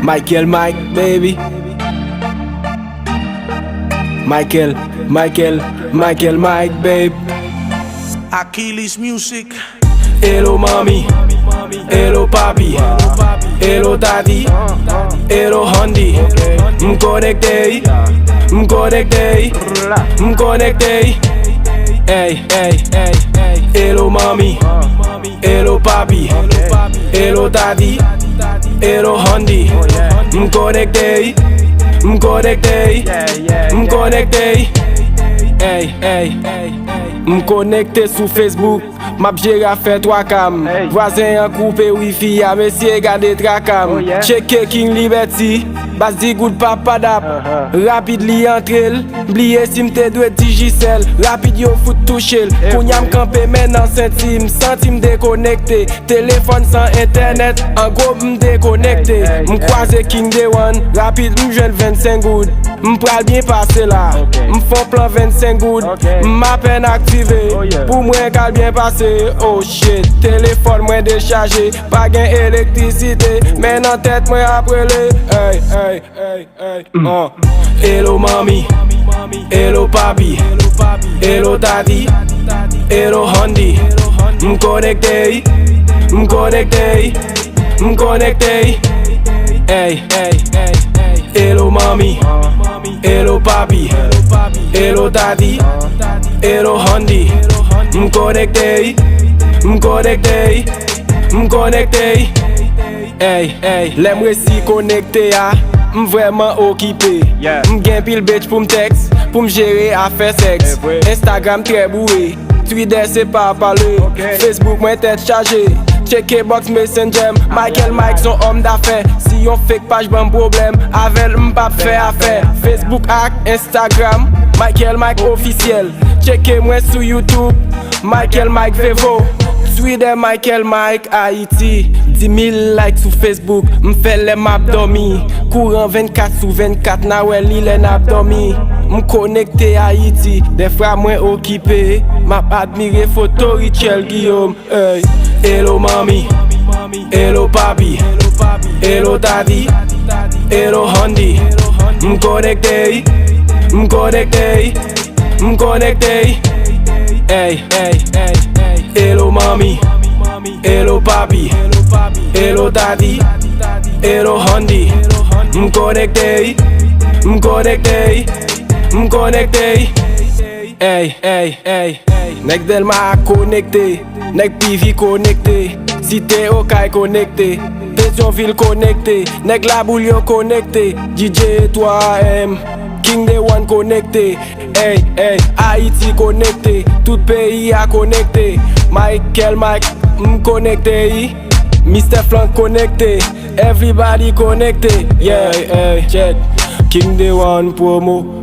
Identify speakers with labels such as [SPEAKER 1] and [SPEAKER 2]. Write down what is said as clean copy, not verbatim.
[SPEAKER 1] Michael Mike, baby. Michael Mike, babe.
[SPEAKER 2] Achilles Music.
[SPEAKER 1] Hello mami, hello papi, hello daddy, hello honey. M'connecté, hey, hey, hey. Hello mami, hello papi, hello daddy, hello honey. M'connecté, hey, hey. M'connecté sous Facebook, m'a géré à faire 3 cam. Voisin en coupé wifi, à monsieur gade trakam. Checké King Liberty, bas di good papa dap. Rapide li entre, bliye sim te dwe digicel. Rapide yo foot touché, kounya m'campé maintenant centime déconnecté. Téléphone sans internet, en gros m'déconnecté. M'croise King Day One, rapide m'jwen 25 good. M'pral bien passer là, m'fon plan 25 good. M'appen activé, pour moi qu'al bien passé. Oh shit, téléphone moi déchargé, pas gain électricité. Mais dans tête moi après le hey, hey, hey, hey. Hello mami, hello papi, hello daddy, hello honey. M'connecté, hey, hey, hey. Hello mami, hello papi, hello daddy, hello honey. M'connecté, hey, hey. L'aime si connecté à vraiment occupé. M'gain pile bitch pour m'text, pour m'gérer affaire sexe. Instagram très bourré, Twitter c'est pas parler. Facebook moi tête chargée. Checker box messenger, Michael Mike son homme d'affaires. Si on fake page bon problème, avec m'pap fait affaire. Facebook ak Instagram, Michael Mike officiel. Checker moi sur YouTube, Michael Mike Vevo. Twitter Michael Mike Haïti. 10 000 likes sur Facebook, m'fait les map dormi. Courant 24/24, na ouais li les nap dormi. M'connecté Haïti, des fois moins occupé. M'a admiré photo Richel Guillaume. Hey. Hello mami, hello papi, hello daddy, hello honey. M'connecté, hey, hey, hey. Hello mami, hello papi, hello daddy, hello honey. M'connecté, hey, hey, hey. Nek Delma connecté, nek Pivi connecté, Cité Okai connecté, Pétionville connecté, nek La Boulio connecté, DJ 3M, King Day One connecté, hey, hey, Haïti connecté, tout pays a connecté, Michael Mike m'connecté, Mr. Flank connecté, everybody connecté, yeah, hey, check, King Day One promo.